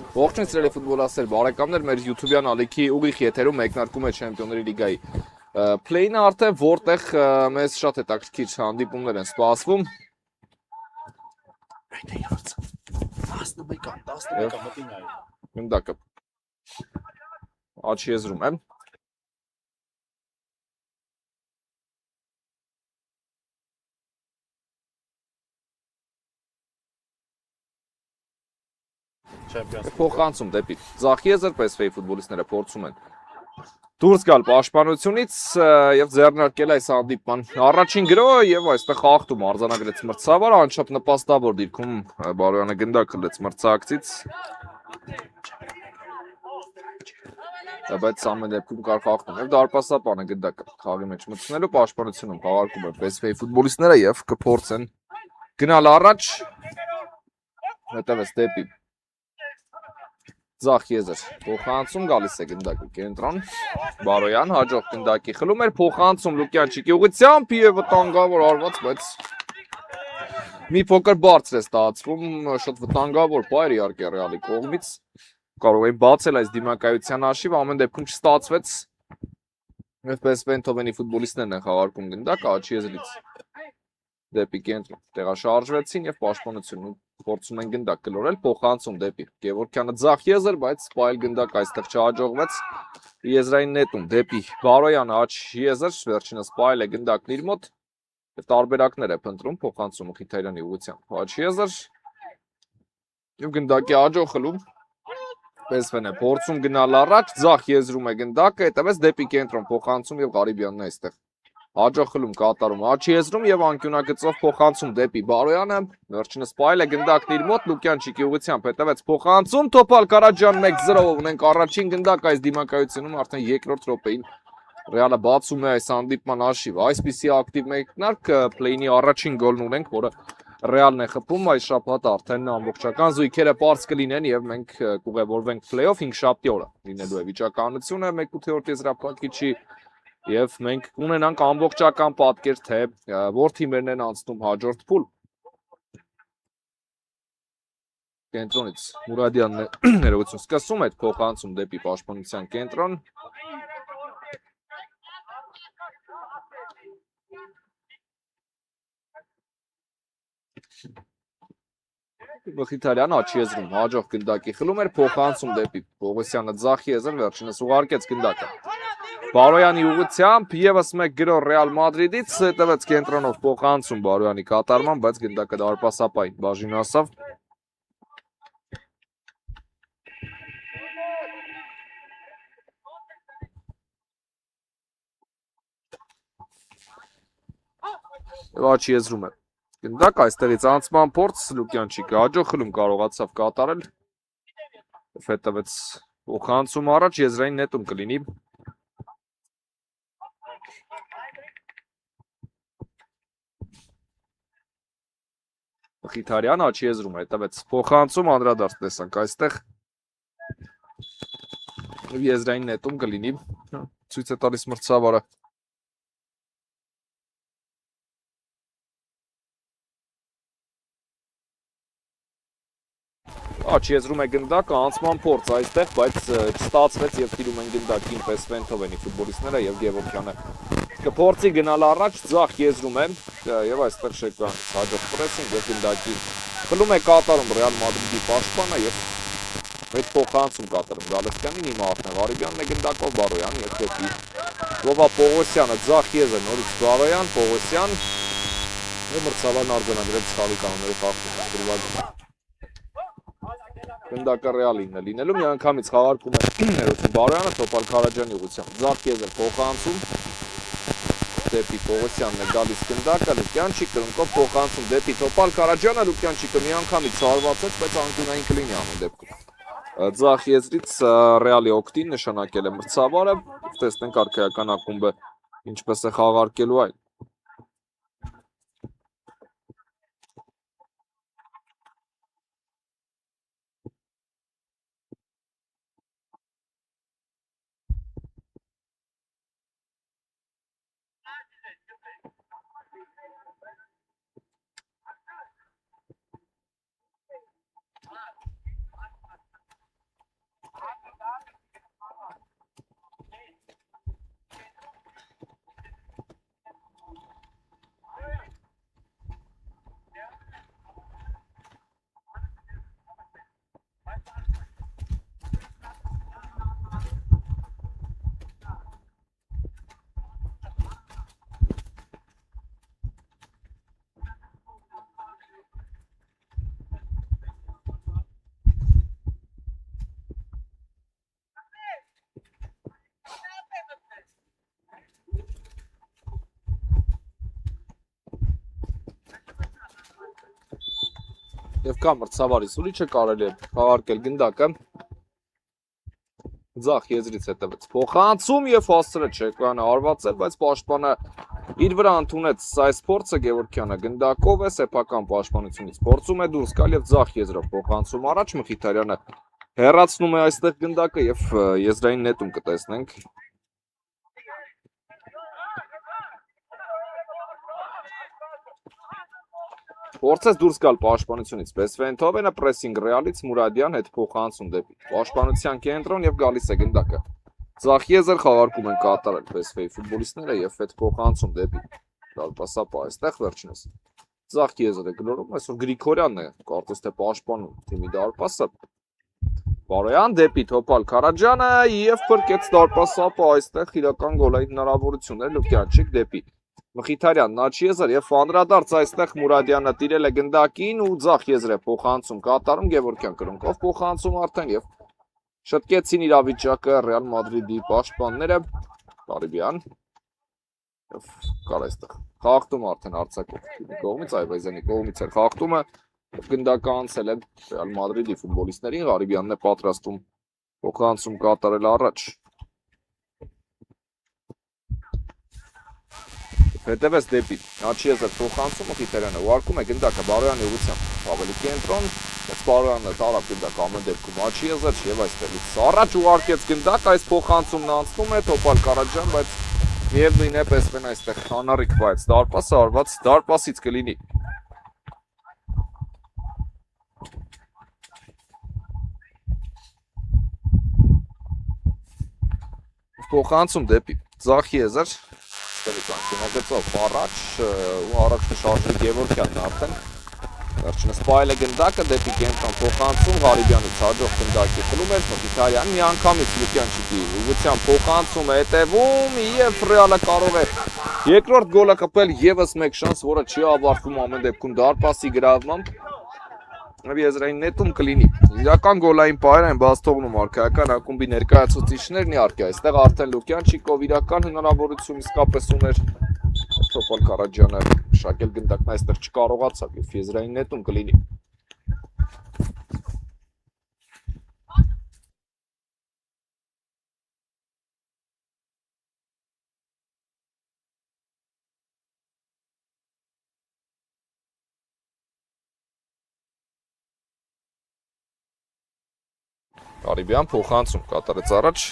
Ողջույն սիրելի ֆուտբոլասեր բարեկամներ, մեր YouTube-յան ալիքի ուղիղ եթերում մեկնարկում է Չեմպիոնների լիգայի play-ն արդեն, որտեղ մեզ շատ հետաքրքիր հանդիպումներ են սպասվում։ Գնդակը աչի եզրում եմ։ Փոխանցում դեպի ձախ եզր, PSV-ի ֆուտբոլիստները փորձում են դուրս գալ պաշտպանությունից եւ ձեռնարկել այս հանդիպման առաջին գրոհը եւ այստեղ խախտում արձանագրեց մրցավարը, անչափ նպաստավոր դիրքում Բարոյանը գնդակ խլեց մրցակցից։ Բայց ամեն դեպքում կար խախտում եւ դարպասապանը գնդակը խաղի մեջ մտցնելու պաշտպանությունում խաղարկում է PSV-ի ֆուտբոլիստները եւ կփորձեն գնալ առաջ, հետևես դեպի ձախ եզր փոխանցում գալիս է գնդակի կենտրոն Բարոյան հաջող գնդակի խլում էր փոխանցում Լուկյանչիկի ուղղությամբ եւ վտանգավոր արված, բայց մի փոքր բարձր է ստացվում, շատ վտանգավոր պայր իհարկե Ռեալի կողմից կարող էին բացել այս դիմակայության հաշիվ, ամեն դեպքում չստացվեց եւ PSV Eindhoven-ի ֆուտբոլիստներն են խաղարկում գնդակը աչի եզրից դեպի կենտրոն տեղաշարժվեցին եւ պաշտպանությունը փորձում են գնդակ գլորել, փոխանցում դեպի Գևորգյանը ձախ եզր, բայց սպայել գնդակ այստեղ չհաջողվեց եզրային նետում դեպի Բարոյանը աչ եզր, վերջինս սպայել է գնդակն իր մոտ եւ տարբերակներ է փնտրում, փոխանցումը Խիթարյանի ուղղությամբ աչ եզր եւ գնդակի հաջող խլում PSV-ն է փորձում գնալ առաջ, ձախ եզրում է գնդակը, հետևես դեպի կենտրոն փոխանցում եւ Ղարիբյանն է այստեղ հաջող խլում կատարում աչի եզրում եւ անկյունակցով փոխանցում դեպի Բարոյանը, վերջինս սպայել է գնդակն իր մոտ Լուկյանչիկի ուղղությամբ, հետևեց փոխանցում Թոփալ Կարաջյան 1-0-ով ունենք առաջին գնդակ այս դիմակայությունում արդեն երկրորդ րոպեին Ռեալը բացում է այս հանդիպման հաշիվը, այսպիսի ակտիվ մեկնարկ play-ի առաջին գոլն ունենք, որը Ռեալն է խփում, այս շաբաթ արդեն ամբողջական զույգերը պարզ կլինեն եւ մենք կուղևորվենք play-off 5-շաբթի օրը լինելու է վիճակահանությունը 1/8 եզրափակիչի Եվ մենք ունենանք ամբողջական պատկեր, թե որ թիմերն են անցնում հաջորդ փուլ։ Կենտրոնից Մուրադյանն է ներողություն սկսում այդ փոխանցում դեպի պաշտպանության կենտրոն։ Խիթարյանը աչի եզրում հաջող գնդակի խլում էր, փոխանցում դեպի Պողոսյանը ձախ եզր, վերջինս ուղարկեց գնդակը։ Բարոյանի ուղղությամբ եւս մեկ գրոհ Ռեալ Մադրիդից, հետևեց կենտրոնով փոխանցում Բարոյանի կատարման, բայց գնդակը դարպասապային բաժին հասավ։ Եվ աչի եզրում է գնդակ, այստեղից անցման փորձ Լուկյանչիկը հաջող խլում կարողացավ կատարել։ Հետևեց փոխանցում առաջ եզրային նետում կլինի։ Խիթարյան աչի եզրում է, հետևեց փոխանցում անդրադարձ տեսանք այստեղ եզրային նետում կլինի, ցույց է տալիս մրցավարը։ Աչի եզրում է գնդակը, անցման փորձ այստեղ, բայց չստացվեց եւ տիրում են գնդակին PSV Eindhoven-ի ֆուտբոլիստները եւ Գևորգյանը կփորձի գնալ առաջ, ձախ եզրում է եւ այստեղ շեկան հաջող պրեսինգ եւ գնդակի խլում է կատարում Ռեալ Մադրիդի պաշտպանը եւ այդ փոխանցում կատարում Գալստյանին, հիմա արդեն Ղարիբյանն է գնդակով Բարոյան եւ դեպի Լովա Պողոսյանը ձախ եզր նորից Բարոյան, Պողոսյան եւ մրցավարն արձանագրեց խաղի կանոնների խախտում։ Գնդակը Ռեալինն է լինելու, միանգամից խաղարկում է ներողություն Բարոյանը Թոփալ Կարաջյանի ուղղությամբ ձախ եզր փոխանցում դեպի Պողոսյանն է գալիս գնդակը Լուկյանչիկ կրունկով փոխանցում դեպի Թոփալ Կարաջյանը Լուկյանչիկը միանգամից հարվածեց, բայց անկյունային կլինի ամեն դեպքում ձախ եզրից Ռեալի օգտին նշանակել է մրցավարը, տեսնենք արքայական ակումբը ինչպես է խաղարկելու այն Եվ կա մրցավարի սուրիչը կարելի է խաղարկել գնդակը ձախ եզրից հետևեց փոխանցում եւ հասցրեց Չեկոյանը հարված էր, բայց պաշտպանը իր վրա ընդունեց այս փորձը Գևորգյանը գնդակով է սեփական պաշտպանությունից փորձում է դուրս գալ եւ ձախ եզրով փոխանցում առաջ Մխիթարյանը հեռացնում է այստեղ գնդակը եւ եզրային նետում կտեսնենք Փորձեց դուրս գալ պաշտպանությունից Բեսվենթովենը պրեսինգ ռեալից Մուրադյան հետ փոխանցում դեպի պաշտպանության կենտրոն եւ գալիս է գնդակը Ձախ եզր խաղարկում են կատարել Բեսվեի ֆուտբոլիստները եւ այդ փոխանցում դեպի դարպասապա այստեղ վերջինս Ձախ եզրը գլորում այսօր Գրիգորյանն է կարծես թե պաշտպանում թիմի դարպասը Բարոյան դեպի Թոփալ Քարաջյանը եւ փրկեց դարպասապա այստեղ իրական գոլային հնարավորություններ Լուկյանչիկ դեպի Մխիթարյանն աչի եզր եւ անդրադարձ այստեղ Մուրադյանը տիրել է գնդակին ու ձախ եզր է փոխանցում կատարում Գևորգյան կրունկով փոխանցում արդեն եւ շտկեցին իրավիճակը Ռեալ Մադրիդի պաշտպանները Կարիբյան կար այստեղ խաղաղտում արդեն արձակով կողմից Այվազյանի կողմից էր խաղաղտումը գնդակը անցել է Ռեալ Մադրիդի ֆուտբոլիստներին Կարիբյանն է պատրաստում փոխանցում կատարել առաջ Հետևեց դեպի աչի եզր փոխանցումը Մխիթարյանը ուղարկում է գնդակը Բարոյանի ուղղությամբ ավելի կենտրոն բայց Բարոյանը տարավ գնդակ ամեն դեպքում աչի եզր եւ այստեղից առաջ ուղարկեց գնդակ այս փոխանցումն անցնում է Թոփալ Կարաջյան բայց միևնույն է պես այստեղ անառիկ բայց դարպասը արված դարպասից կլինի Փոխանցում դեպի ձախ եզր Գնագծով առաջ ու առաջ շարժել Գևորգյանն արդեն վերջինս պայել է գնդակը դեպի կենտրոն փոխանցում Ղարիբյանից հաջող գնդակի խլում էր Մխիթարյանն միանգամից Լուկյանչիկի ուղղությամբ փոխանցում է հետևում եւ Ռեալը կարող է երկրորդ գոլը կպել եւս մեկ շանս որը չի ավարտվում ամեն դեպքում դարպասի գրավմամբ Եզրային նետում կլինի իրական գոլային պայրը են բաց թողնում արքայական ակումբի ներկայացուցիչներն իհարկե այստեղ արդեն Լուկյանչիկով իրական հնարավորություն իսկապես ուներ Թոփալ Կարաջյանը շակել գնդակն այստեղ չկարողացավ եւ եզրային նետում կլինի Կարիբյան փոխանցում կատարեց առաջ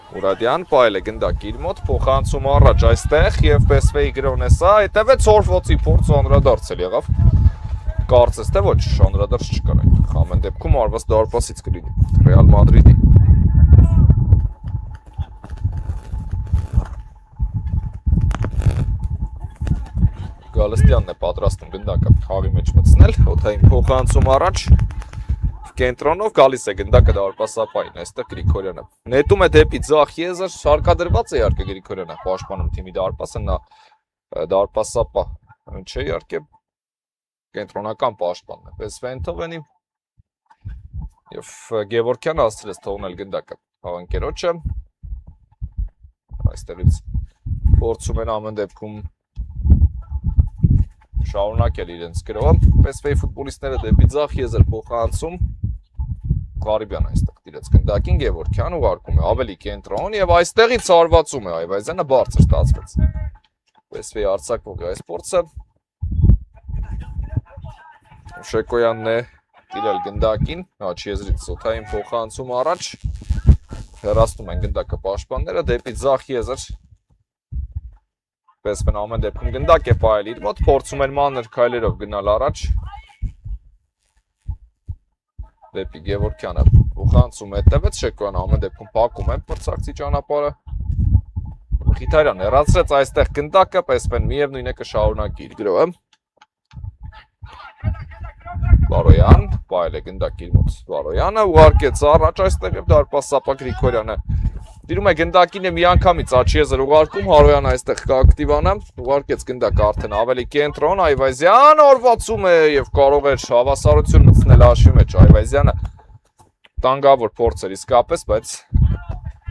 Մուրադյան պայել է գնդակի իր մոտ փոխանցում առաջ այստեղ եւ Բեսվեի գրոն է սա հետևեց Օրվոցի փորձը անդրադարձել եղավ կարծես թե ոչ անդրադարձ չկար այնտեղ ամեն դեպքում արված դարպասից կլինի Ռեալ Մադրիդի Գալստյանն է պատրաստում գնդակը խաղի մեջ մտցնել, օթային փոխանցում առաջ կենտրոնով գալիս է գնդակը դարպասապային, այստեղ Գրիգորյանը նետում է դեպի ձախ եզր, շարքադրված է իհարկե Գրիգորյանը պաշտպանում թիմի դարպասը, նա դարպասապա չէ իհարկե կենտրոնական պաշտպանն է, Բեսվենթովենի եւ Գևորգյանը ասցրեց թողնել գնդակը խաղանկերոջը, այստեղից փորձում են ամեն դեպքում շարունակել իրենց գրոհը, Բեսվեի ֆուտբոլիստները դեպի ձախ եզր փոխանցում Ղարիբյան այստեղ տիրեց գնդակին Գևորգյան ուղարկում է ավելի կենտրոն եւ այստեղից հարվածում է Այվազյանը բարձր ստացվեց Բեսվեի արձակվող այս փորձը Շեկոյանն է տիրել գնդակին աչի եզրից օթային փոխանցում առաջ հեռացնում են գնդակը պաշտպանները դեպի ձախ եզր Բեսվեն ամեն դեպքում գնդակ է պայել իր մոտ, փորձում են մանր քայլերով գնալ առաջ դեպի Գևորգյանը փոխանցում հետևեց Շեկոյանը ամեն դեպքում փակում է մրցակցի ճանապարհը Մխիթարյանը հեռացրեց այստեղ գնդակը, Բեսվեն միևնույն է կշարունակի իր գրոհը Բարոյան, պայել է գնդակի իր մոտ Բարոյանը ուղարկեց առաջ այստեղ եւ դարպասապա Գրիգորյանը Դիրում է գնդակին է միանգամից աչի եզր ուղարկում, Հարոյանը այստեղ կակտիվանը, ուղարկեց գնդակը արդեն ավելի կենտրոն, Այվազյան օրվացում է և կարող էր հավասարություն մտցնել հաշվի մեջ, Այվազյանը տանգավոր փորձ էր իսկապես, բայց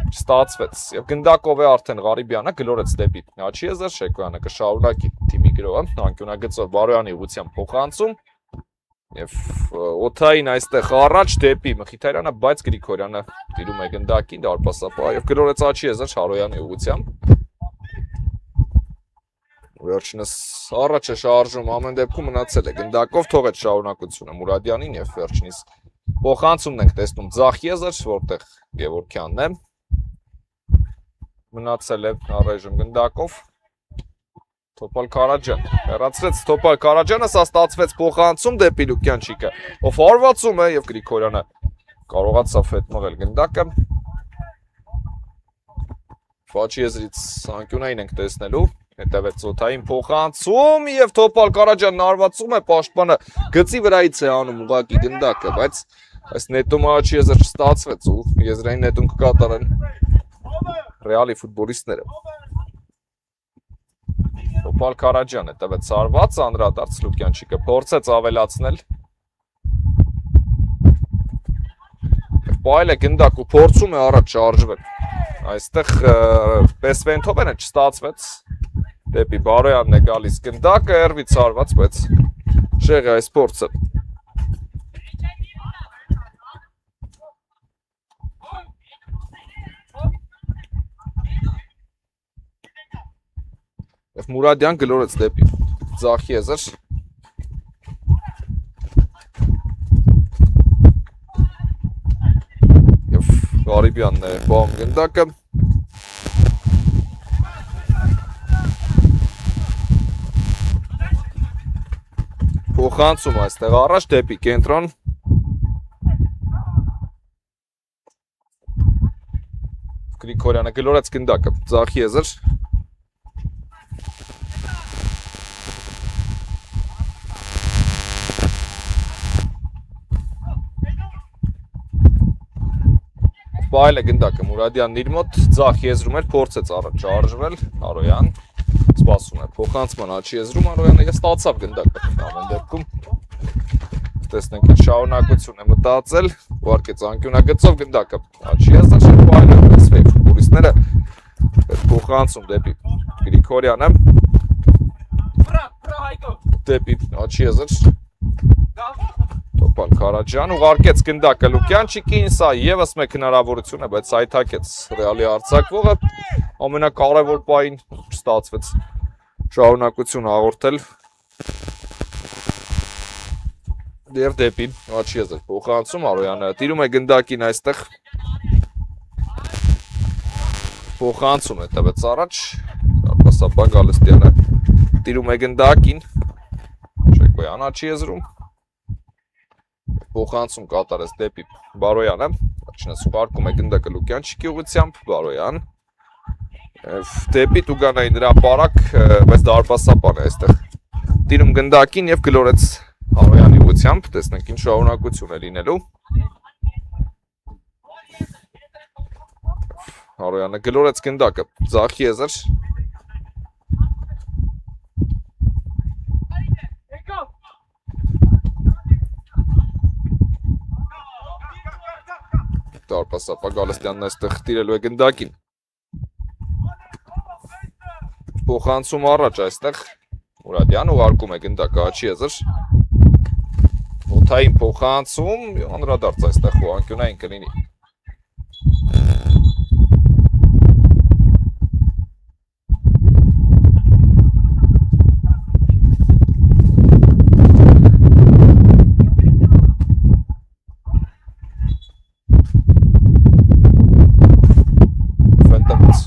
Չստացվեց եւ գնդակով է արդեն Ղարիբյանը գլորեց դեպի Աչիեզը, Շեկոյանը կշարունակի թիմի գրողը, անկյունագծով Բարոյանի ուղղությամբ փոխանցում եւ Օթային այստեղ առաջ դեպի Մխիթարյանը, բայց Գրիգորյանը տիրում է գնդակին, դարպասապահ եւ գլորեց Աչիեզը Շարոյանի ուղղությամբ։ Վերջինս առաջ է շարժում, ամեն դեպքում մնացել է գնդակով, թողեց շարունակությունը Մուրադյանին եւ վերջինիս փոխանցումն ենք տեսնում Ձախ Եզր, որտեղ Գևորգյանն է մնացել է առայժմ գնդակով Թոփալ Կարաջյան հեռացրեց Թոփալ Կարաջյանը, սա ստացվեց փոխանցում դեպի Լուկյանչիկը, ով հարվածում է եւ Գրիգորյանը կարողացավ հետ մղել գնդակը։ Ֆաչի եզրից անկյունային ենք տեսնելու, հետևեց Օթային փոխանցում եւ Թոփալ Կարաջյանն հարվածում է, պաշտպանը գծի վրայից է անում ուղակի գնդակը, բայց այս նետում Աչի եզր չստացվեց ու եզրային նետում կկատարեն Ռեալի ֆուտբոլիստները։ Թոփալ Կարաջյանը տվեց հարված, անդրադարձ Լուկյանչիկը փորձեց ավելացնել։ Պայել է գնդակ ու փորձում է առաջ շարժվել։ Այստեղ Պեսվենթովենը չստացվեց։ Դեպի Բարոյանն է գալիս գնդակը, հեռվից հարված, բայց շեղ է այս փորձը։ Եվ Մուրադյան գլորեց դեպի Ձախ Եզր։ Եվ Ղարիբյանն է բամ գնդակը։ Փոխանցում այստեղ առաջ դեպի կենտրոն։ Գրիգորյանը գլորեց գնդակը Ձախ Եզր։ Պայել է գնդակը Մուրադյանն իր մոտ Ձախ Եզրում էր, փորձեց առաջ շարժվել, Արոյան սպասում է փոխանցման Աչի եզրում, Արոյանը ստացավ գնդակը ամեն դեպքում։ Տեսնենք ինչ շարունակություն է մտածել, ուղարկեց անկյունագծով գնդակը Աչի եզր, պայել է ֆուտբոլիստները փոխանցում դեպի Գրիգորյանը, դեպի Աչի եզր, Թոփալ Կարաջյան ուղարկեց գնդակը Լուկյանչիկին, սա եւս մեկ հնարավորություն է, բայց այթակեց Ռեալի արձակվողը, ամենակարևոր պահին չստացվեց շարունակություն հաղորդել դեր դեպի Աչի եզր փոխանցում, Արոյանը տիրում է գնդակին այստեղ, փոխանցում է տվեց առաջ, դարպասապահ Գալստյանը տիրում է գնդակին, Շեկոյան Աչի եզրում, փոխանցում կատարեց դեպի Բարոյանը, վերջինս ուղարկում է գնդակը Լուկյանչիկի ուղղությամբ, Բարոյան դեպի Տուգանային հրապարակ, բայց դարպասապահն է այստեղ տիրում գնդակին եւ գլորեց Արոյանի ուղղությամբ, տեսնենք ինչ շարունակություն է լինելու։ Արոյանը գլորեց գնդակը Ձախ Եզր։ Դարպասապահ Գալստյանն այստեղ տիրելու է գնդակին։ Փոխանցում առաջ այստեղ Մուրադյան ուղարկում է գնդակը Աչի եզր։ Օթային փոխանցում, անդրադարձ այստեղ ու անկյունային կլինի։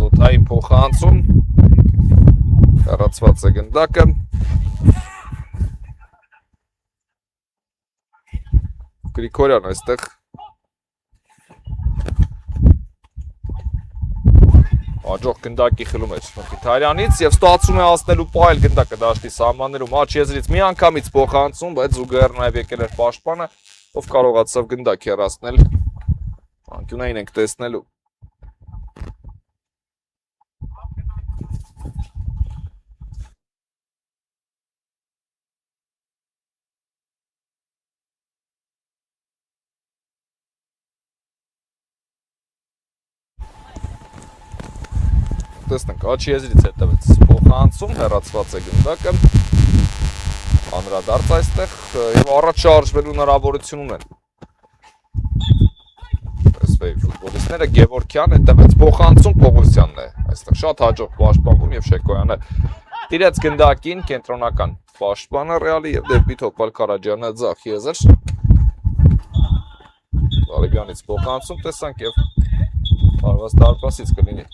Օթային փոխանցում, հեռացված է գնդակը, Գրիգորյան այստեղ հաջող գնդակի խլում էր Մխիթարյանից եւ ստացում է հասնելու պայել գնդակը դաշտի սահմաններում Աչի եզրից միանգամից փոխանցում, բայց զուգահեռ նաեւ եկել էր պաշտպանը, ով կարողացավ գնդակ հեռացնել, անկյունային ենք տեսնելու։ տեսնենք, աչի եզրից հետևեց փոխանցում, հեռացված է գնդակը, անդրադարձ այստեղ և առաջ շարժվելու հնարավորություն ունեն Տեսվեի ֆուտբոլիստները, Գևորքյան, հետևեց փոխանցում Պողոսյանն է, այստեղ շատ հաջող պաշտպանվում և Շեկոյանը տիրեց գնդակին, կենտրոնական պաշտպանը ռեալի և դեպի Թոփալ Քարաջյանը ձախ եզր Ղարիբյանից փոխանցում տեսանք և հարված դարպասից կլինի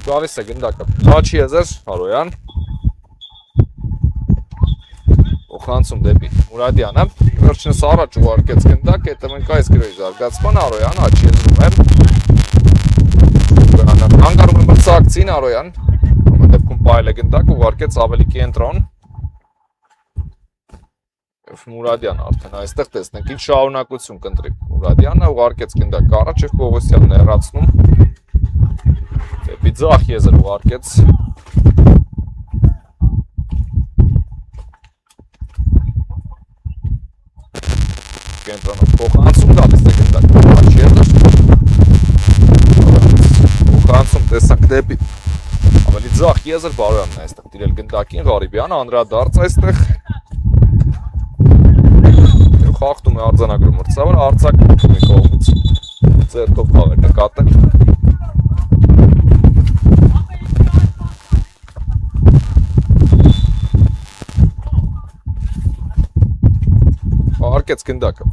Գալիս է գնդակը, աչի եզր, Հարոյան Փոխանցում դեպի Մուրադյանը Վերջինս առաջ ուղարկեց գնդակ, հետևենք այս գրոյի զարգացման Հարոյան, աչի եզրում է Հանգարում է մրցակցին Հարոյան Դեպքում պայել է գնդակ, ուղարկեց ավելի կենտրոն Մուրադյան արդեն այստեղ տեսնենք ինչ շարունակություն կընտրի Մուրադյանը ուղարկեց գնդակ առաջ և Պողոսյանն է հեռացնում Դեպի ձախ եզր ուղարկեց Կենտրոնով փոխանցում գալիս է գնդակ աչի եզր Փոխանցում տեսանք դեպի ավելի ձախ եզր Բարոյանն է այստեղ տիրել գնդակին Ղարիբյանը անդրադարձ այստեղ Խախտում է արձանագրում մրցավար արձակ մի կողմից ձեռքով խաղ է նկատել Արկեց գնդակը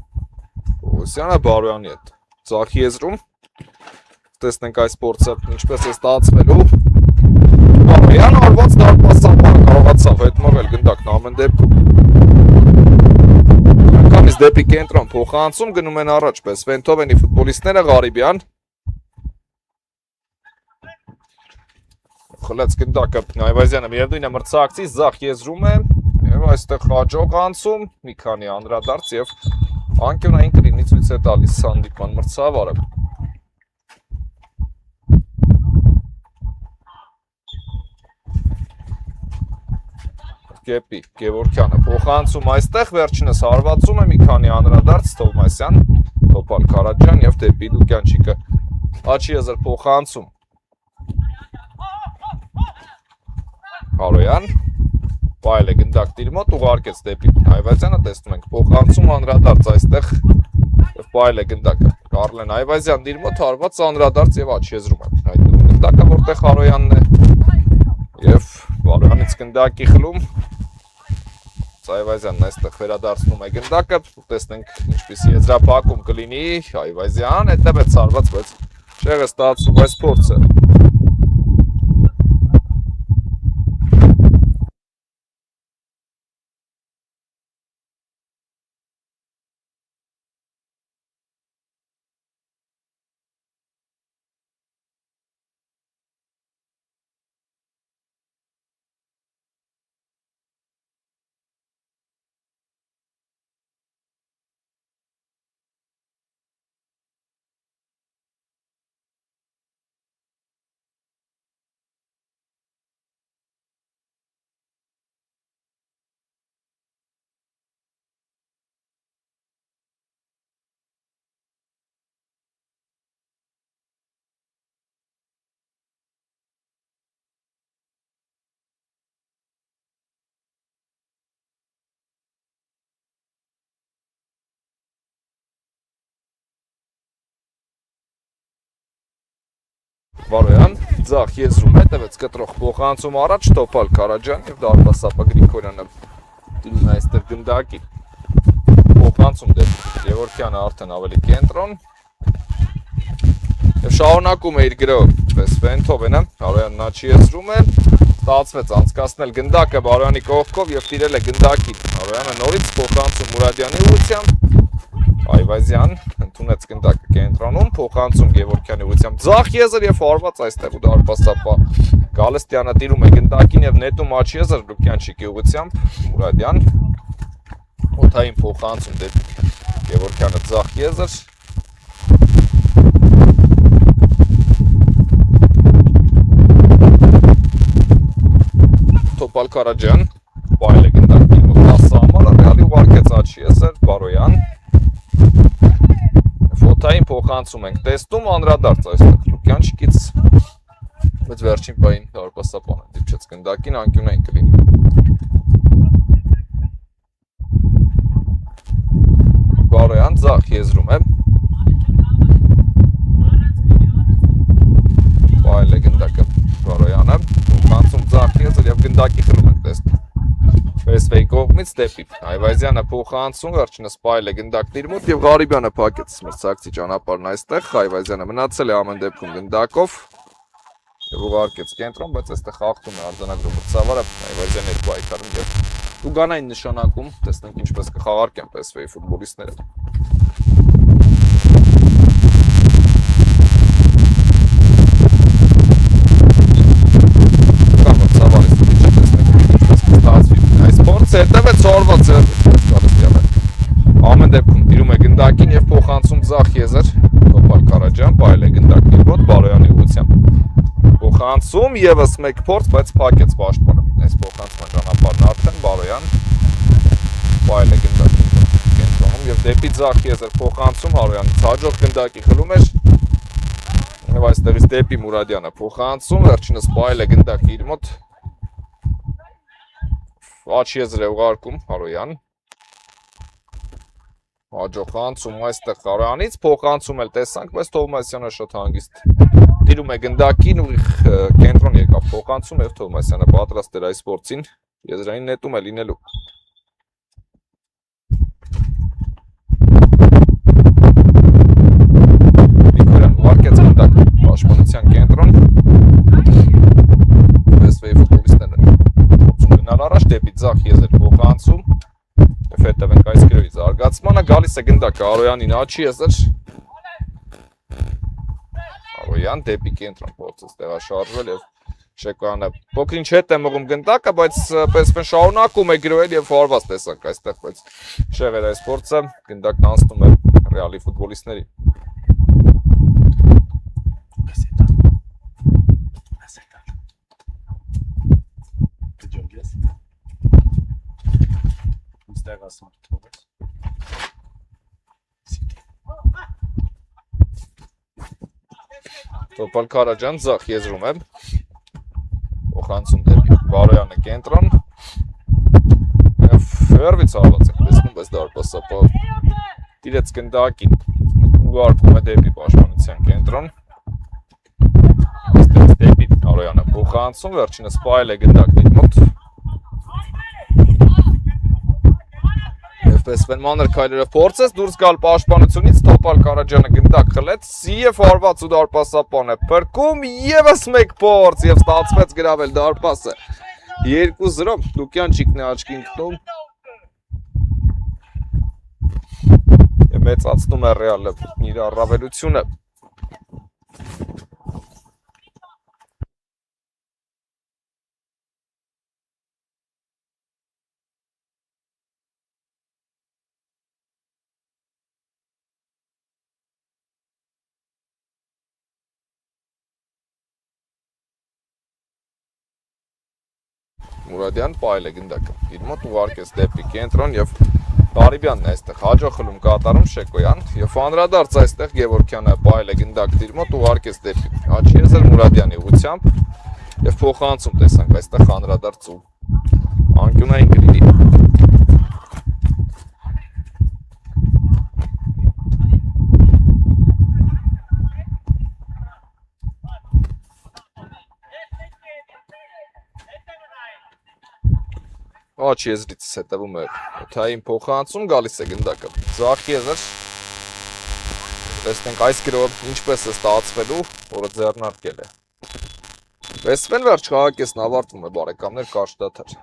Պողոսյանը Բարոյանի հետ ձախ եզրում տեսնենք այս փորձը ինչպես է ստացվելու Բարոյանը արված դարպասապանը կարողացավ հետմովել գնդակն ամեն դեպքում Անգամից դեպի կենտրոն փոխանցում գնում են առաջ պես Վենթովենի ֆուտբոլիստները Ղարիբյան Խլեց գնդակը Այվազյանը միևնույն է մրցակցի ձախ եզրում է Եվ այստեղ հաջող անցում, մի քանի անդրադարձ և անկյունային կլինի ցույց է տալիս հանդիպման մրցավարը։ Կեպի Գևորքյանը փոխանցում այստեղ, վերջինս հարվածում է մի քանի անդրադարձ Թովմասյան, Թոփալ Քարաջյան և դեպի Լուկյանչիկը աչի եզր փոխանցում։ Հարոյան Պայել է գնդակ տիր մոտ, ուղարկեց դեպի Այվազյանը, տեսնում ենք փոխանցում անդրադարձ այստեղ և պայել է գնդակը Կարլեն Այվազյան դիր մոտ հարված անդրադարձ և աչի եզրում է հայտնում գնդակը, որտեղ Հարոյանն է և Բարոյանից գնդակի խլում Այվազյանն այստեղ վերադարձնում է գնդակը, տեսնենք ինչպիսի եզրափակում կլինի Այվազյան, հետևեց հարված, բայց չեղը ստացվում այս փորձը Բարոյան, ձախ եզրում հետևեց կտրող փոխանցում առաջ Թոփալ Քարաջյան և դարպասապա Գրիգորյանը դնում է այստեղ գնդակի փոխանցում դեպի Գևորքյանը արդեն ավելի կենտրոն և շարունակում է իր գրով պես Վենթովենը Հարոյանն աչի եզրում է ստացվեց անցկացնել գնդակը Բարոյանի կողքով և տիրել է գնդակին Հարոյանը նորից փոխանցում Մուրադյանի ուղղությամբ Այվազյան ընդունեց գնդակը կենտրոնում, փոխանցում Գևորքյանի ուղղությամբ ձախ եզր և հարված այստեղ ու դարպասապա Գալստյանը տիրում է գնդակին և նետում աչի եզր Լուկյանչիկի ուղղությամբ Մուրադյան օդային փոխանցում դեպի Գևորքյանը ձախ եզր Տոպալ Կարաջյան, բայլ է գնդակի մոտ 10 համար, ռեալի ուղարկեց աչի եսեր, Բարոյան, ֆոտային փոխանցում ենք տեստում, անդրադարձ այստեղ Լուկյանչիկից, բայց վերջին պային դարպասապանը դիպչեց գնդակին, անկյունային կլինի։ Բարոյան ձախ եզրում է, բայլ է գնդակը Բարոյանը, փոխանցում ձախ եզր և գնդակի խլում ենք տեսնում։ PSV-ի կողմից դեպի Այվազյանը փոխանցում, վերջինս բայլ է գնդակն իր մոտ և Ղարիբյանը փակեց մրցակցի ճանապարհն այստեղ, Այվազյանը մնացել է ամեն դեպքում գնդակով և ուղարկեց կենտրոն, բայց այստեղ խախտում է արձանագրում մրցավարը, Այվազյանը երկու այքարում և Տուգանային նշանակում, տեսնենք ինչպես կխաղարկեն PSV-ի ֆուտբոլիստները։ Հետևեց օրված է, ամեն դեպքում տիրում է գնդակին և փոխանցում ձախ եզր, Տոպալ Կարաջյան, բայլ է գնդակն իր մոտ, Բարոյանի ուղղությամբ։ Փոխանցում ևս մեկ փորձ, բայց փակեց պաշտպանը, այս փոխանցման ճանապարհն արդեն, Բարոյան, բայլ է գնդակն իր մոտ կենտրոնում և դեպի ձախ եզր փոխանցում, Հարոյանից հաջող գնդակի խլում էր, և այստեղից դեպի Մուրադյանը փոխանցում, վերջինս բայլ է գնդակն իր մոտ, Աչ եզր է ուղարկում Հարոյան, հաջող խանցում այստեղ Հարոյանից, փոխանցում էլ տեսանք, բայց Թովմասյանը շատ հանգիստ տիրում է գնդակին, ուղիղ կենտրոն եկավ փոխանցում և Թովմասյանը պատրաստ էր այս փորձին, եզրային նետում է լինելու։ Գրիգորյան ուղարկեց գնդակ պաշտպանության կենտրոն, PSV-ի ֆուտբոլիստները գնալ առաջ դեպի ձախ եզր փոխանցում և հետևենք այս գրոյի զարգացմանը, գալիս է գնդակը Արոյանին աչի եզր, Արոյան դեպի կենտրոն փորձեց տեղաշարժվել և Շեկոյանը փոքր-ինչ հետ է մղում գնդակը, բայց PSV-ն շարունակում է գրոյել և վարված տեսանք այստեղ, բայց շեղեր այս փորձը, գնդակն անցնում է ռեալի ֆուտբոլիստների։ Տոպալ Կարաջյան ձախ եզրում է, փոխանցում դեպի Բարոյանը կենտրոն և հեռվից հարված ենք տեսնում, բայց դարպասապահը տիրեց գնդակին, ուղարկում է դեպի պաշտպանության կենտրոն, այստեղից դեպի Արոյանը փոխանցում, վերջինս բայլ է գնդակն իր մոտ և PSV-ն մանր քայլերով փորձեց դուրս գալ պաշտպանությունից, Տոպալ Կարաջյանը գնդակ խլեց և հարված ու դարպասապանը փրկում, ևս մեկ փորձ և ստացվեց գրավել դարպասը 2-0, Լուկյանչիկն է աչքի ընկնում և մեծացնում է ռեալը իր առավելությունը։ Մուրադյան բայլ է գնդակը իր մոտ ուղարկեց դեպի կենտրոն և Ղարիբյանն է այստեղ հաջող խլում կատարում Շեկոյան և անդրադարձ այստեղ Գևորգյանը բայլ է գնդակն իր մոտ ուղարկեց դեպի աչ եզր Մուրադյանի ուղղությամբ և փոխանցում տեսանք այստեղ անդրադարձ ու անկյունային կլինի։ Աչ եզրից հետևում է օթային փոխանցում, գալիս է գնդակը ձախ եզր, տեսնենք այս գրով ինչպես է ստացվելու, որը ձեռնարկել է PSV-ն, վերջ խաղակեսն ավարտվում է բարեկամներ, կարճ դադար։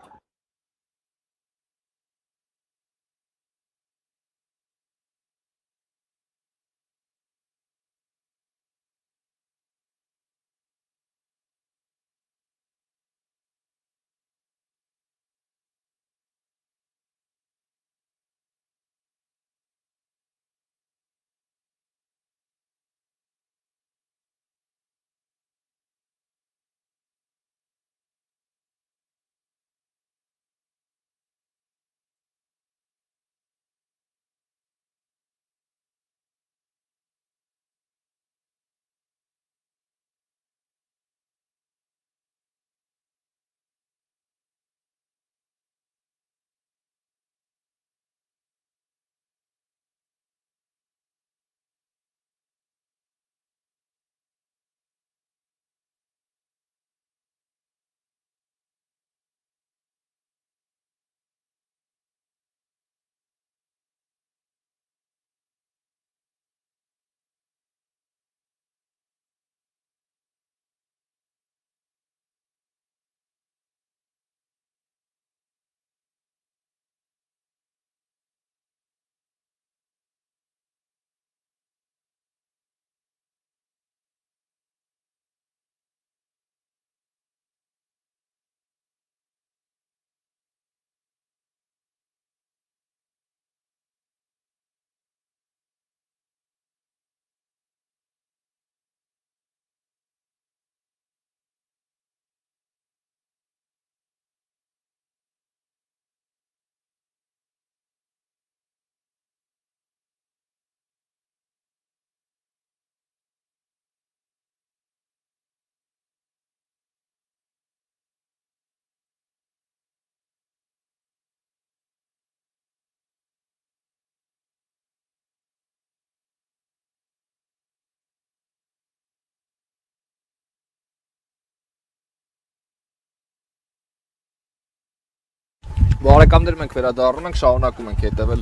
Բարեկամներ մենք վերադառնում ենք, շարունակում ենք հետևել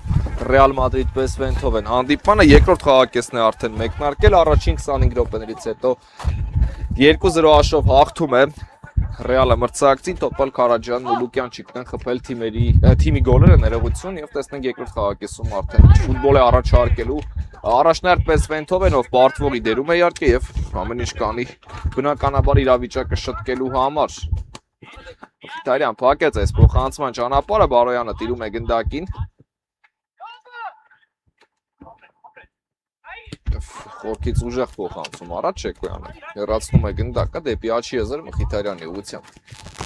Real Madrid PSV Eindhoven հանդիպանը, երկրորդ խաղակեսն է արդեն մեկնարկել, առաջին 25 րոպեներից հետո 2-0 հաշվով հաղթում է Real-ը մրցակցին, Տոպալ Քարաջյանն ու Լուկյանչիկն են խփել թիմի գոլերը, ներողություն, եւ տեսնենք երկրորդ խաղակեսում արդեն ֆուտբոլ է առաջարկելու առաջնարդ PSV Eindhoven-ով պարտվողի դերում է իհարկե եւ ամեն ինչ կանի բնականաբար իրավիճակը շտկելու համար։ Մխիթարյան փակեց այս փոխանցման ճանապարհը, Բարոյանը տիրում է գնդակին։ Խորքից ուժեղ փոխանցում առաջ Շեկոյանը հեռացնում է գնդակը դեպի աչի եզր Մխիթարյանի ուղղությամբ։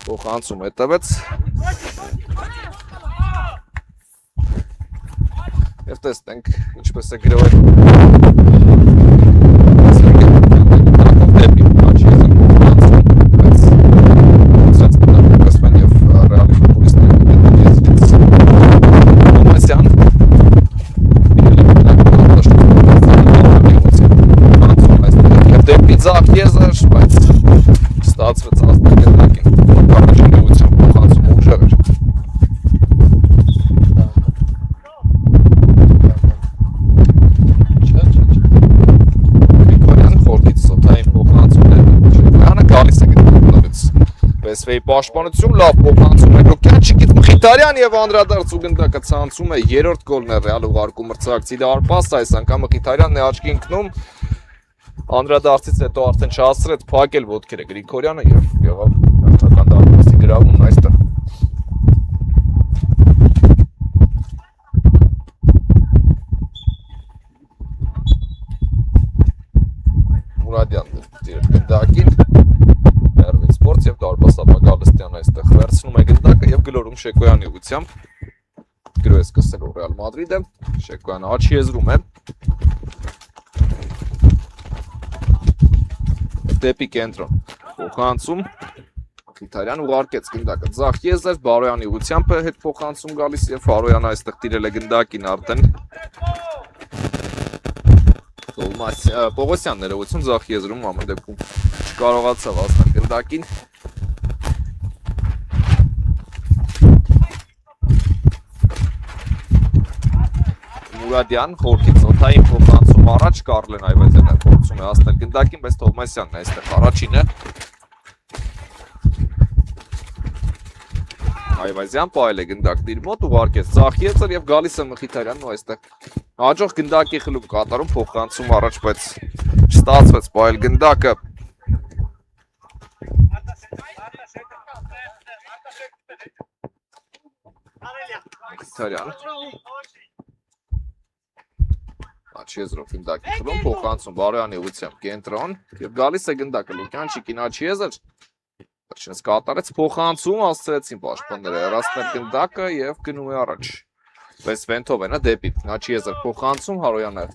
Փոխանցում հետևեց։ Եվ տեսնենք ինչպես է գրոհել Ձախ եզր, բայց ստացվեց ազդագնդակին, կարաջին ուղղությամբ փոխանցում ուժեղ էր։ Գրիգորյան խորքից սոթային փոխանցումներ, Շեկոյանը գալիս է գնդակից, PSV-ի պաշտպանություն լավ փոխանցում է Լուկյանչիկից Մխիթարյան եւ անդրադարձ ու գնդակը ցանցում է երրորդ գոլն է Real ուղարկում մրցակցի դարպաս, այս անգամ Մխիթարյանն է աչքի ընկնում Անդրադարձից հետո արդեն չհասցրեց փակել ոտքերը Գրիգորյանը եւ եղավ հերթական դարպասի գրավումն այստեղ։ Մուրադյանն դիրք գնդակին, Էրվին Սպորտս եւ դարպասաբա Գալստյան այստեղ վերցնում է գնդակը եւ գլորում Շեկոյանի ուղղությամբ։ Գրոհ է սկսել Real Madrid-ը, Շեկոյանը աչքի եզրում է։ Դեպի կենտրոն փոխանցում Մխիթարյան ուղարկեց գնդակը ձախ եզր Բարոյանի ուղղությամբ է հետ փոխանցում գալիս եւ Բարոյանը այստեղ տիրել է գնդակին արդեն Պողոսյանն ներողություն ձախ եզրում ամեն դեպքում չկարողացավ հասնել գնդակին Մուրադյան խորքից օթային փոխանցում առաջ Կարլեն Այվազյանը փորձում է հասնել գնդակին, բայց Թովմասյանն է այստեղ առաջինը։ Այվազյան պահել է գնդակն իր մոտ, ուղարկեց ձախ եզր եւ գալիս է Մխիթարյանն ու այստեղ հաջող գնդակի խլում կատարում փոխանցում առաջ, բայց չստացվեց պահել գնդակը։ Մխիթարյան Աչի եզրով գնդակի խլում փոխանցում Բարոյանի ուղղությամբ կենտրոն եւ գալիս է գնդակը Լուկյանչիկին աչի եզր Վերջինս կատարեց փոխանցում հասցրեցին պաշտպանները հեռացնել գնդակը եւ գնում է առաջ PSV Eindhoven-ը դեպի աչի եզր փոխանցում Հարոյանը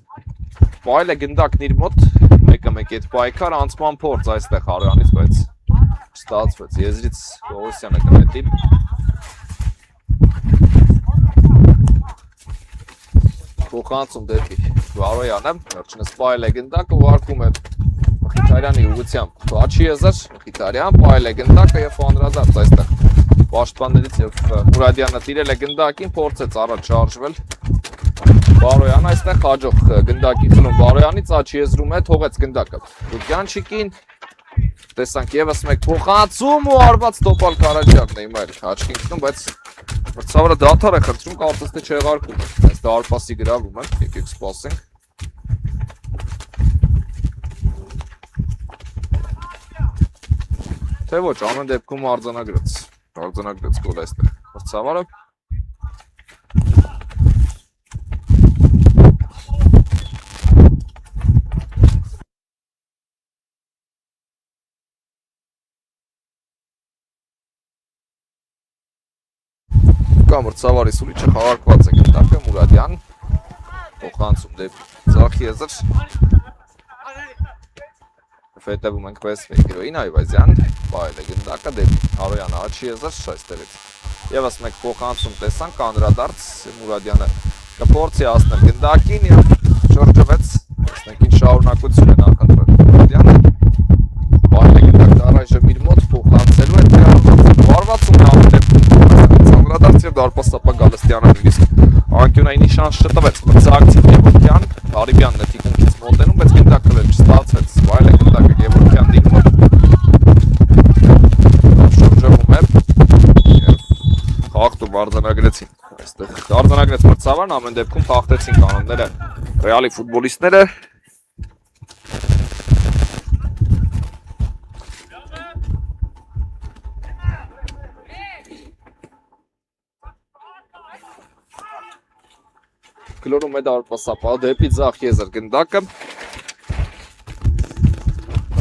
պայել է գնդակն իր մոտ 1-1 այդ պայքար անցման փորձ այստեղ Հարոյանից բայց չստացվեց եզրից Պողոսյանը գնետի Փոխանցում դեպի Բարոյանը, վերջինս պահել է գնդակը, ուղարկում է Մխիթարյանի ուղղությամբ աչի եզր, Մխիթարյան պահել է գնդակը եւ անդրադարձ այստեղ պաշտպաններից եւ Մուրադյանը տիրել է գնդակին, փորձեց առաջ շարժվել Բարոյանը այստեղ հաջող գնդակի խլում Բարոյանից աչի եզրում է, թողեց գնդակը Լուկյանչիկին տեսանք եւս մեկ փոխանցում ու արված Տոպալ Քարաջյանն է հիմա աչքի ընկնում, բայց մրցավարը դադար է խրճում, կարծես թե չեղարկում է այս դարպասի գրավումը, եկեք սպասենք թե ոչ, ամեն դեպքում արձանագրեց գոլ այստեղ մրցավարը Մրցավարի սուրիչը խաղարկված է գնդակը Մուրադյան փոխանցում դեպի ձախ եզր հետևում ենք PSV գրոհին Այվազյան պահել է գնդակը դեպի Հարոյանը աչի եզր այստեղից եւս մեկ փոխանցում տեսանք անդրադարձ Մուրադյանը կփորձի հասնել գնդակին եւ շրջվեց տեսնենք ինչ շարունակություն է նախընտրել Մուրադյանը պահել է գնդակը առայժմ իր մոտ փոխանցելու է վարվածում է ամեն դեպքում անդրադարձ եւ դարպասապա Գալստյանը նույնիսկ անկյունային շանս չտվեց, մրցակցի Գևորգյան, Հարիբյանն է թիկունքից մոտենում, բայց գնդակը էլ չստացվեց, վայել է գնդակը Գևորգյան դիմում շրջվում է և խաղթում արձանագրեցին, այստեղ արձանագրեց մրցավարն, ամեն դեպքում խաղթեցին կանոնները Ռեալի ֆուտբոլիստները Գլորում է դարպասապահը դեպի ձախ եզր գնդակը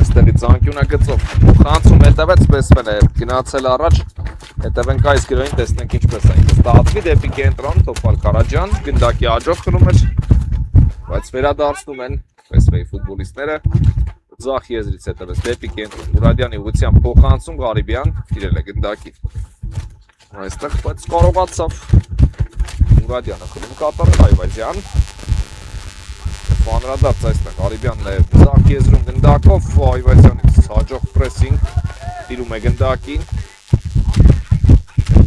այստեղից անկյունագծով խանցում հետևեց Պեսվեն է գնացել առաջ հետևենք այս գրոյին տեսնենք ինչպես է ստացվի դեպի կենտրոն Թոփալ Կարաջյան գնդակի աջով խլում էր բայց վերադարձնում են Պեսվեի ֆուտբոլիստները ձախ եզրից հետևեց դեպի կենտրոն Մուրադյանի ուղղությամբ փոխանցում Ղարիբյան իրել է գնդակի այստեղ բայց կարողացավ Մուրադյանը խլում կատարել Այվազյան Մանրադարձ այստեղ Ղարիբյանն է ձախ եզրում գնդակով Այվազյանից հաջող պրեսինգ տիրում է գնդակին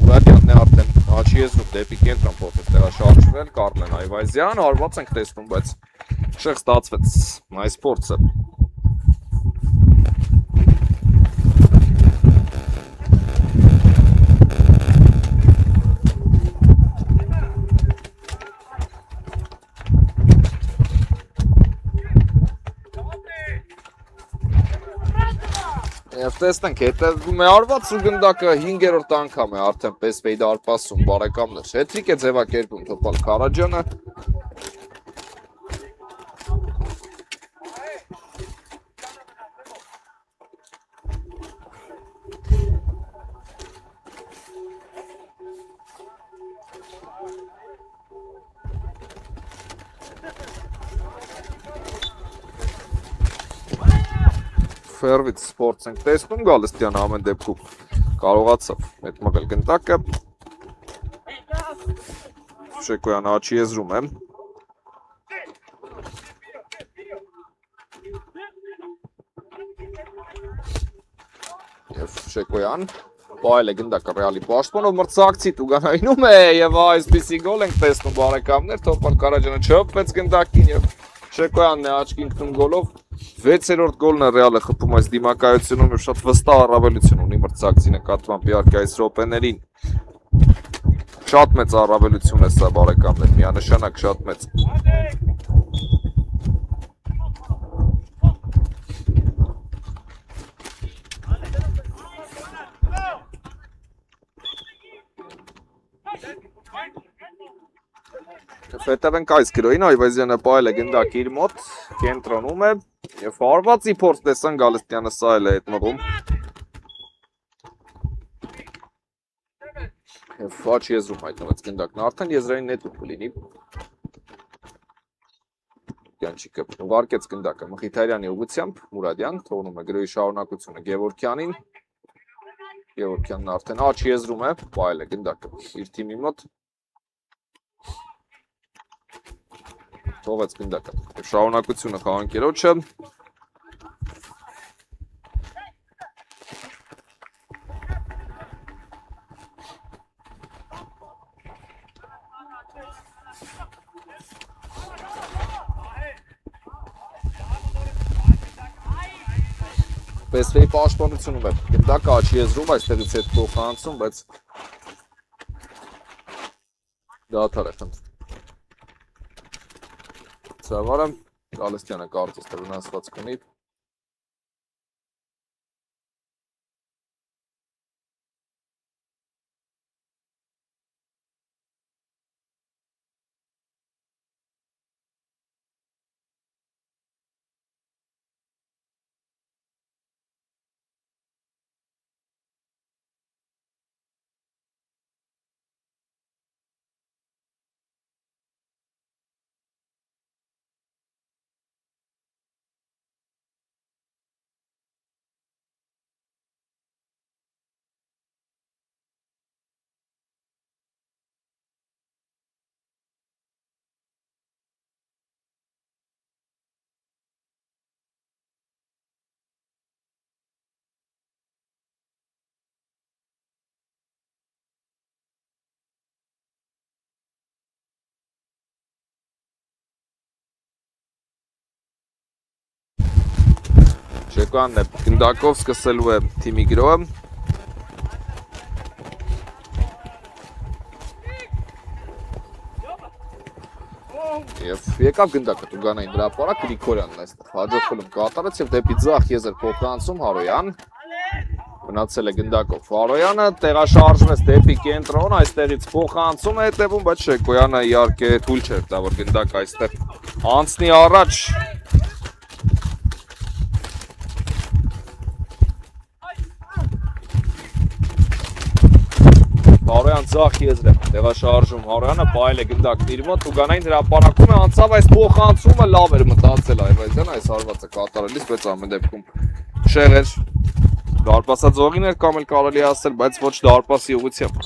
Մուրադյանն է արդեն աչի եզրում դեպի կենտրոն փորձեց տեղաշարժվել Կարլեն Այվազյան հարված ենք տեսնում բայց շեղ ստացվեց այս փորձը Եվ տեսնենք, հետևում է արված ու գնդակը 5-րդ անգամ է արդեն Պեսվեի դարպասում բարեկամներ հետրիկ է ձևակերպում Թոփալ Կարաջյանը Ֆերվից սպորts ենք տեսնում Գալստյանը ամեն դեպքում կարողացավ հետ մղել գնդակը Շեկոյանը աչի եզրում է և Շեկոյան պահել է գնդակը Ռեալի պաշտպանով մրցակցի Տուգանայնում է և այսպիսի գոլ ենք տեսնում բարեկամներ Թոփալ Կարաջյանը չհպվեց գնդակին և Շեկոյանն է աչքի ընկնում գոլով 6-րդ գոլն է Ռեալը խփում այս դիմակայությունում և շատ վստահ առավելություն ունի մրցակցի նկատմամբ իհարկե այս րոպեներին շատ մեծ առավելություն է սա բարեկամներ միանշանակ շատ մեծ Հետևենք այս գրոյին Այվազյանը պահել է գնդակը իր մոտ կենտրոնում է և հարվածի փորձ տեսան Գալստյանը սա էլ է հետ մղում և աչի եզրում հայտնվեց գնդակն արդեն եզրային նետում կլինի Յանչիկը ուղարկեց գնդակը Մխիթարյանի ուղղությամբ Մուրադյան թողնում է գրոյի շարունակությունը Գևորգյանին Գևորգյանն արդեն աչի եզրում է պահել է գնդակը իր թիմի մոտ Թողեց գնդակը և շարունակությունը խաղանկերոջը Պեսվեի պաշտպանությունում է գնդակը աչի եզրում այստեղից հետ փոխանցում բայց դադար է խնդրում Ցավարը Գալստյանը կարծես թե վնասված կունի Շեկոյանն է գնդակով սկսելու է թիմի գրոհը։ Եվ եկավ գնդակը Տուգանային հրապարակ Գրիգորյանն այստեղ հաջող խլում կատարեց եւ դեպի ձախ եզր փոխանցում Հարոյան։ Մնացել է գնդակով Հարոյանը, տեղաշարժվեց դեպի կենտրոն, այստեղից փոխանցում է հետևում, բայց Շեկոյանը իհարկե թույլ չէր տա, որ գնդակը այստեղ անցնի առաջ։ Հարոյան ձախ եզր է տեղաշարժում Հարոյանը, պահել է գնդակն իր մոտ, Տուգանային հրապարակում է, անցավ այս փոխանցումը, լավ էր մտածել Այվազյանը այս հարվածը կատարելիս, բայց ամեն դեպքում շեղ էր դարպասաձողին էր կամ էլ կարելի ասել, բայց ոչ դարպասի ուղղությամբ։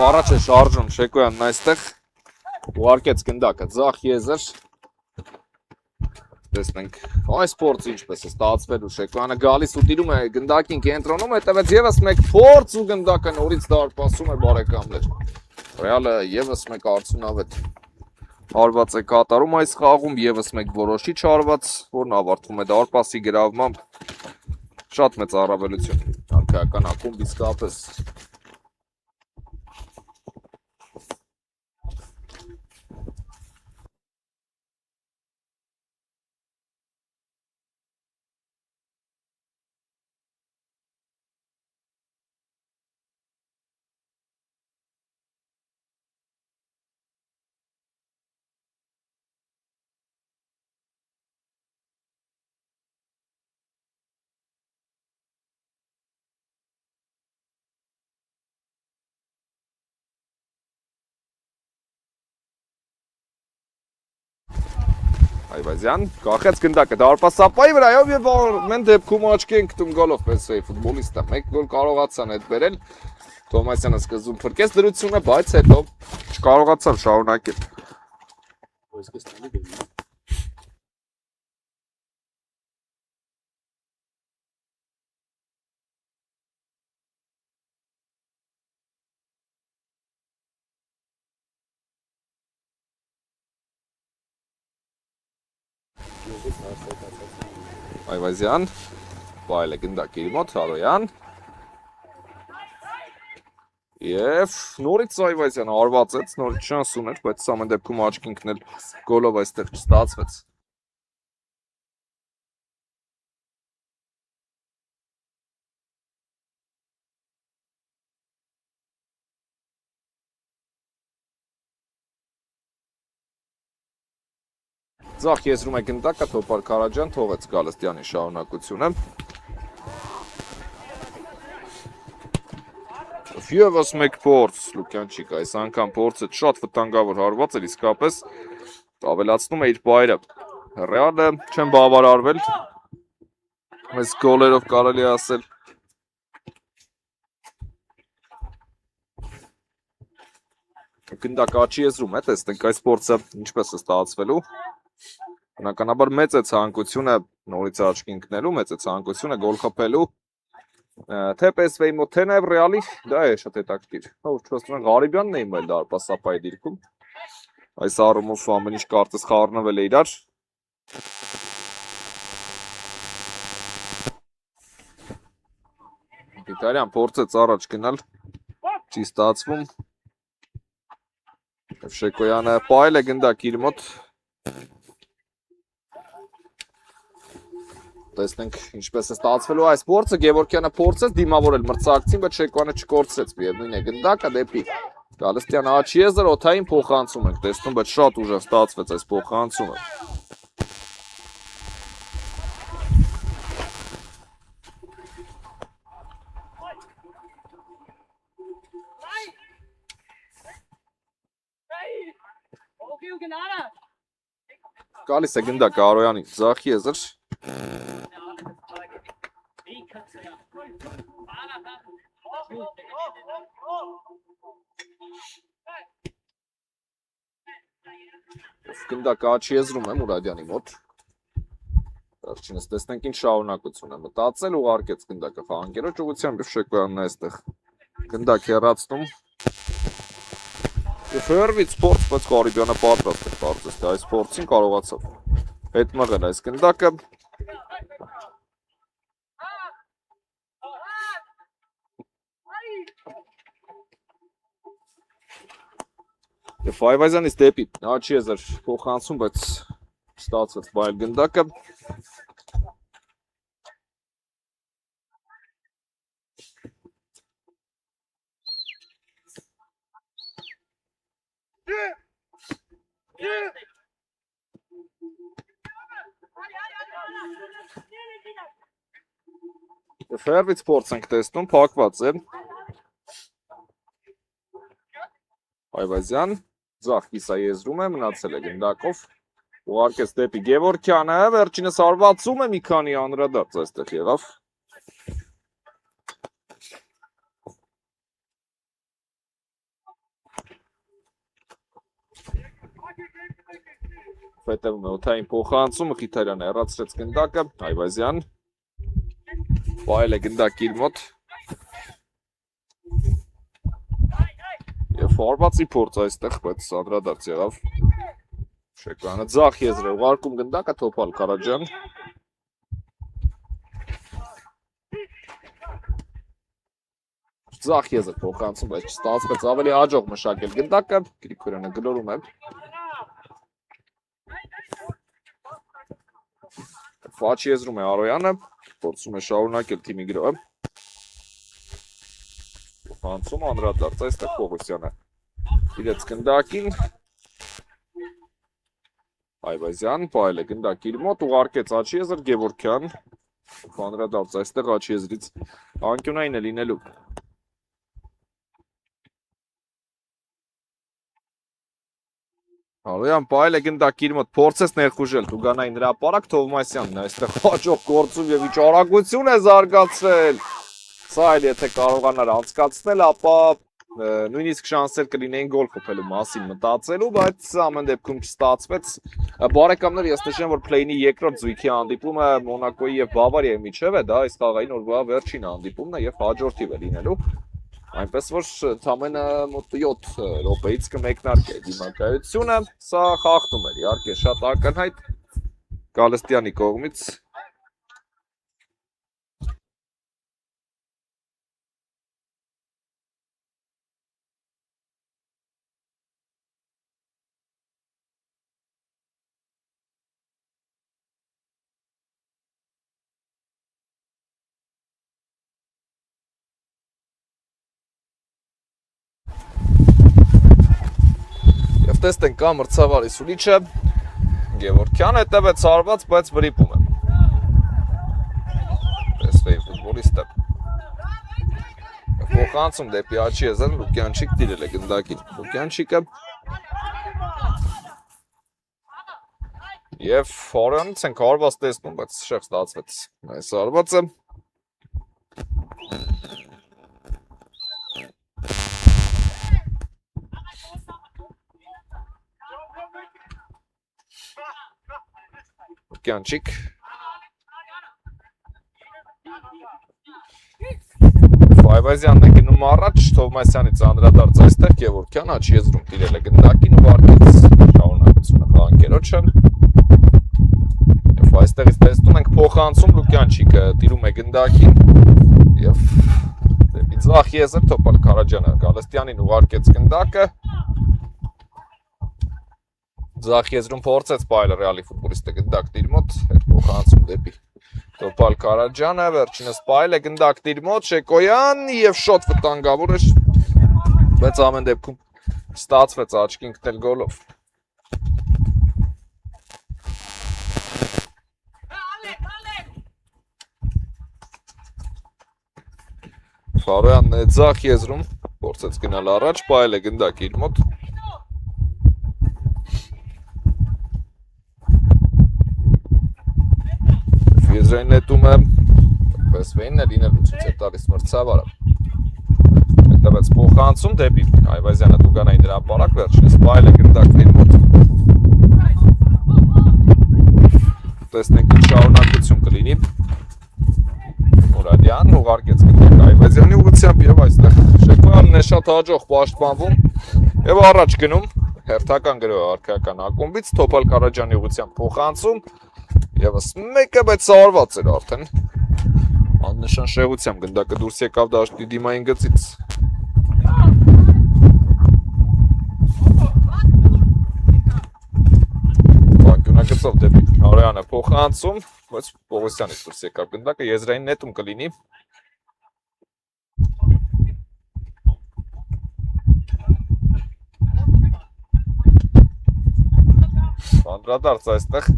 Առաջ է շարժում Շեկոյանն այստեղ, ուղարկեց գնդակը ձախ եզր, տեսնենք այս փորձը ինչպես է ստացվելու, Շեկոյանը գալիս ու տիրում է գնդակին կենտրոնում, հետևեց եւս մեկ փորձ ու գնդակը նորից դարպասում է բարեկամներ։ Ռեալը եւս մեկ արդյունավետ հարված է կատարում այս խաղում, եւս մեկ որոշիչ հարված, որն ավարտվում է դարպասի գրավմամբ, շատ մեծ առավելություն արքայական ակումբ իսկապես։ Այվազյան կախեց գնդակը դարպասապայի վրայով եւ ամեն դեպքում աչքի են գտում գոլով ՊՍՎ-ի ֆուտբոլիստը։ Մեկ գոլ կարողացան հետ բերել։ Թոմասյանը սկզբում փրկեց դրությունը, բայց հետո չկարողացան շարունակել։ Այվազյան, պահել է գնդակը իր մոտ, Հարոյան։ Եվ նորից Այվազյանը արվածեց, նորից շանս ուներ, բայց ամեն դեպքում աչքի ընկնել գոլով այստեղ չստացվեց։ Ձախ եզրում է գնդակը, Թոփար Քարաջյան թողեց Գալստյանի շարունակությունը։ Եվս մեկ փորձ Լուկյանչիկ, այս անգամ փորձը շատ վտանգավոր հարված էր, իսկապես ավելացնում է իր պայրը։ Ռեալը չեն բավարարվել այս գոլերով կարելի ասել։ Գնդակը աչքի եզրում է, տեսնենք այս փորձը ինչպես է ստացվելու։ Բնականաբար մեծ է ցանկությունը նորից աչքի ընկնելու, մեծ է ցանկությունը գոլ խփելու։ Թե ՊՍՎ-ի մոտ, թե նաև Ռեալի, դա է շատ հետաքրքիր։ Ով չոստում են Ղարիբյանն է իմել դարպասապայի դիրքում։ Այս առումով ամեն ինչ կարծես խառնվել է իրար։ Վիտարյան փորձեց առաջ գնալ, չի ստացվում։ Շեկոյանը պահել է գնդակ իր մոտ։ Տեսնենք ինչպես է ստացվելու այս փորձը, Գևորգյանը փորձեց դիմավորել մրցակցին, բայց Շեկոյանը չկորցրեց, միևնույն է գնդակը դեպի Գալստյանը աչքի եզր, օթային փոխանցում ենք տեսնում, բայց շատ ուժեղ ստացվեց այս փոխանցումը։ Գալիս է գնդակը Արոյանի ձախ եզր։ Գնդակը աչի եզրում է Մուրադյանի մոտ։ Վերջինս տեսնենք ինչ շարունակություն է մտածել, ուղարկեց գնդակը խաղանկերոջ ուղղությամբ եւ Շեկոյանն է այստեղ գնդակ հեռացնում։ Եվ հերվից սպորտ, բայց Ղարիբյանը պատրաստ է կարծես թե այս սպորտին կարողացավ հետ մղել այս գնդակը։ Եվ Այվազյանից դեպի աչի եզր փոխանցում, բայց ստացվեց բայել գնդակը։ Հերվից փորձ ենք տեսնում, փակված է։ Այվազյան ձախ կիսաեզրում է, մնացել է գնդակով, ուղարկեց դեպի Գևորգյանը, վերջինս հարվածում է, մի քանի անդրադարձ այստեղ եղավ։ Հետևում է օդային փոխանցումը, Խիթարյանը հեռացրեց գնդակը, Այվազյան բայել է գնդակի իր մոտ։ Եվ հարվածի փորձ այստեղ, բայց անդրադարձ եղավ։ Շեկոյանը ձախ եզր է ուղարկում գնդակը, Թոփալ Ղարաջյան։ Ձախ եզր փոխանցում, բայց չստացվեց, ավելի հաջող մշակել գնդակը, Գրիգորյանը գլորում է։ Աչի եզրում է Արոյանը, փորձում է շարունակել թիմի գրոհը։ Փոխանցում անդրադարձ այստեղ Պողոսյանը իրենց գնդակին։ Այվազյան բայել է գնդակի իր մոտ, ուղարկեց աչի եզր Գևորգյան։ Անդրադարձ այստեղ աչի եզրից անկյունային է լինելու։ Արոյան բայել է գնդակի իր մոտ, փորձեց ներխուժել Տուգանային հրապարակ, Թովմասյանն է այստեղ հաջող գործում եւ ինչ արագություն է զարգացրել։ Սա այլ եթե կարողանար անցկացնել, ապա նույնիսկ շանսեր կլինեին գոլ խփելու մասին մտածելու, բայց ամեն դեպքում չստացվեց։ Բարեկամներ, ես նշեմ, որ play-ի երկրորդ զույգի հանդիպումը Մոնակոյի եւ Բավարիայի միջև է, դա այս խաղային օրվա վերջին հանդիպումն է եւ հաջորդիվ է լինելու։ Այնպես որ ընդամենը մոտ 7 րոպեից կմեկնարկի դիմակայությունը, սա խախտում էր, իհարկե շատ ակնհայտ Գալստյանի կողմից։ Տեսնենք կա մրցավարի սուլիչը, Գևորգյան հետևեց հարված, բայց վրիպում է։ Տեսվեի ֆուտբոլիստը։ Փոխանցում դեպի աչի եզր, Լուկյանչիկ տիրել է գնդակին։ Լուկյանչիկը և Արոյանից ենք հարված տեսնում, բայց շեղ ստացվեց այս հարվածը։ Լուկյանչիկ Այվազյանն է գնում առաջ, Թովմասյանից անդրադարձ այստեղ Գևորգյան աչի եզրում տիրել է գնդակին, ուղարկեց շարունակությունը խաղանկերոջը։ Եվ այստեղից տեսնում ենք փոխանցում Լուկյանչիկը տիրում է գնդակին եւ դեպի ձախ եզր Թոփալ Ղարաջյանը Գալստյանին ուղարկեց գնդակը։ Ձախ եզրում փորձեց բայել Ռեալի ֆուտբոլիստը գնդակն իր մոտ, հետ փոխանցում դեպի Թոփալ Ղարաջյանը, վերջինս բայել է գնդակն իր մոտ, Շեկոյան եւ շոտ վտանգավոր էր, բայց ամեն դեպքում ստացվեց աչքի ընկնել գոլով։ Արոյանն է ձախ եզրում, փորձեց գնալ առաջ, բայել է գնդակն իր մոտ։ Եզրային նետում է, Վեսվեինն է լինելու ցույց է տալիս մրցավարը։ Հետևեց փոխանցում դեպի Այվազյանը Տուգանային հրապարակ, վերջինս բայել է գնդակն իր մոտ։ Տեսնենք ինչ շարունակություն կլինի։ Մուրադյան ուղարկեց գնդակ Այվազյանի ուղղությամբ եւ այստեղ Շեքոյանն է շատ հաջող պաշտպանվում եւ առաջ գնում հերթական գրոհը արքայական ակումբից Թոփալ Ղարաջյանի ուղղությամբ փոխանցում եւս մեկը բայց սարված էր արդեն աննշան շեղությամբ գնդակը դուրս եկավ դաշտի դիմային գծից Գծով դեպի Արոյանը փոխանցում, բայց Պողոսյանից դուրս եկավ գնդակը եզրային նետում կլինի։ Անդրադարձ այստեղ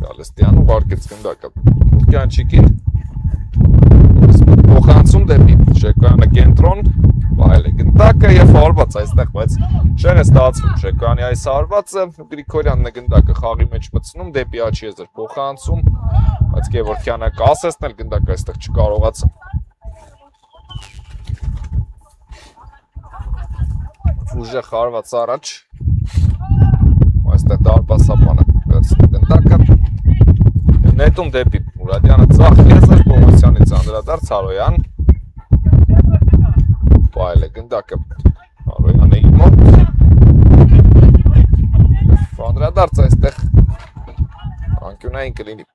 Գալստյան ուղարկեց գնդակը Լուկյանչիկին փոխանցում դեպի Շեքոյանը կենտրոն Բայել է գնդակը և հարված այստեղ, բայց շեղ է ստացվում Շեքոյանի այս հարվածը, Գրիգորյանն է գնդակը խաղի մեջ մտցնում, դեպի աչի եզր փոխանցում, բայց Գևորգյանը կասեցնել գնդակը այստեղ չկարողացավ։ Ուժեղ հարված առաջ, այստեղ դարպասապանը վերցնում գնդակը, նետում դեպի Մուրադյանը ծախ եզր, Պողոսյանից անդրադարձ Հարոյան, Բայել է գնդակը Արոյանը իր մոտ Անդրադարձ այստեղ անկյունային կլինի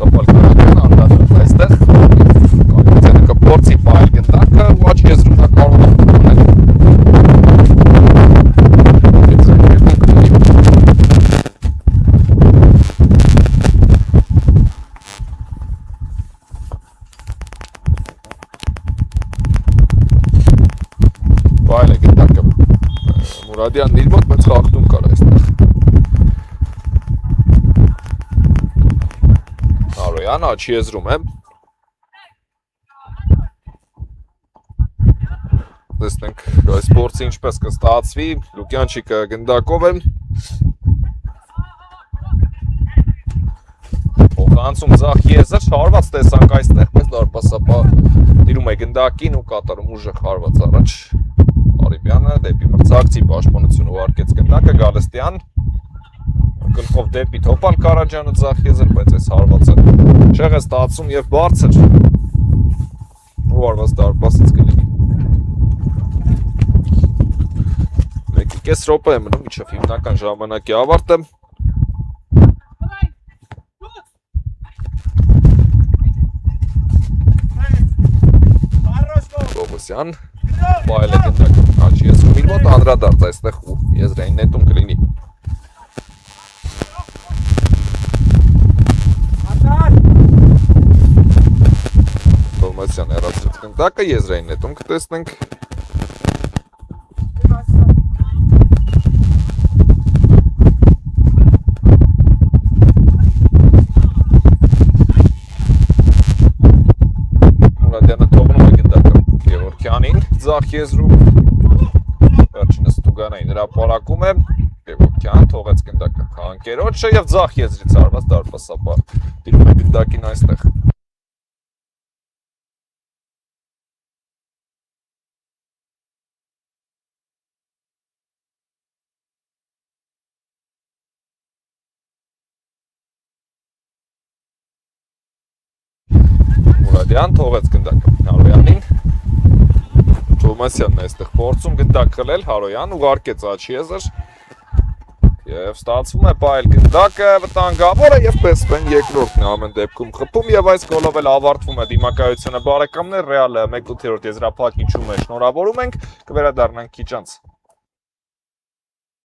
Թոփալ Ղարաջյանը անդրադարձ այստեղ Գալստյանը կփորձի բայել գնդակը ու աչի եզրում նա կարող է անել Բայել է գնդակը Մուրադյանն իր մոտ մեծ խախտում կար այստեղ Արոյանը աչի եզրում է Տեսնենք այս փորձը ինչպես կստացվի Լուկյանչիկը գնդակով է Փոխանցում ձախ եզր հարված տեսանք այստեղ բայց դարպասապա տիրում է գնդակին ու կատարում ուժեղ հարված առաջ Արիբյանը դեպի մրցակցի պաշտպանություն ուղարկեց գնդակը Գալստյան Գլխով դեպի Թոփալ Ղարաջյանը ձախ եզր, բայց այս հարվածը շեղ է ստացում և բարձր ու հարված դարպասից կլինի Մեկի կես րոպե է մնում մինչև հիմնական ժամանակի ավարտը Պողոսյան Բայել է գնդակը աչի եզրում իր մոտ անդրադարձ այստեղ ու եզրային նետում կլինի Թոմասյան հեռացրեց գնդակը եզրային նետում կտեսնենք Մուրադյանը թողնում է գնդակը Գևորգյանին ձախ եզրում վերջինս Տուգանային հրապարակում է Գևորգյան թողեց գնդակը քահանքերոջը և ձախ եզրից հարված դարպասապար տիրում է գնդակին այստեղ Մուրադյան թողեց գնդակը Հարոյանին Թոմասյանն է այստեղ փորձում գնդակ խլել Հարոյան ուղարկեց աչի եզր Եվ ստացվում է բայել գնդակը վտանգավոր է և ՊՍՎ-ն երկրորդն է ամեն դեպքում խփում և այս գոլով էլ ավարտվում է դիմակայությունը բարեկամներ Ռեալը 1/8 եզրափակիչում է շնորհավորում ենք կվերադառնանք քիչ անց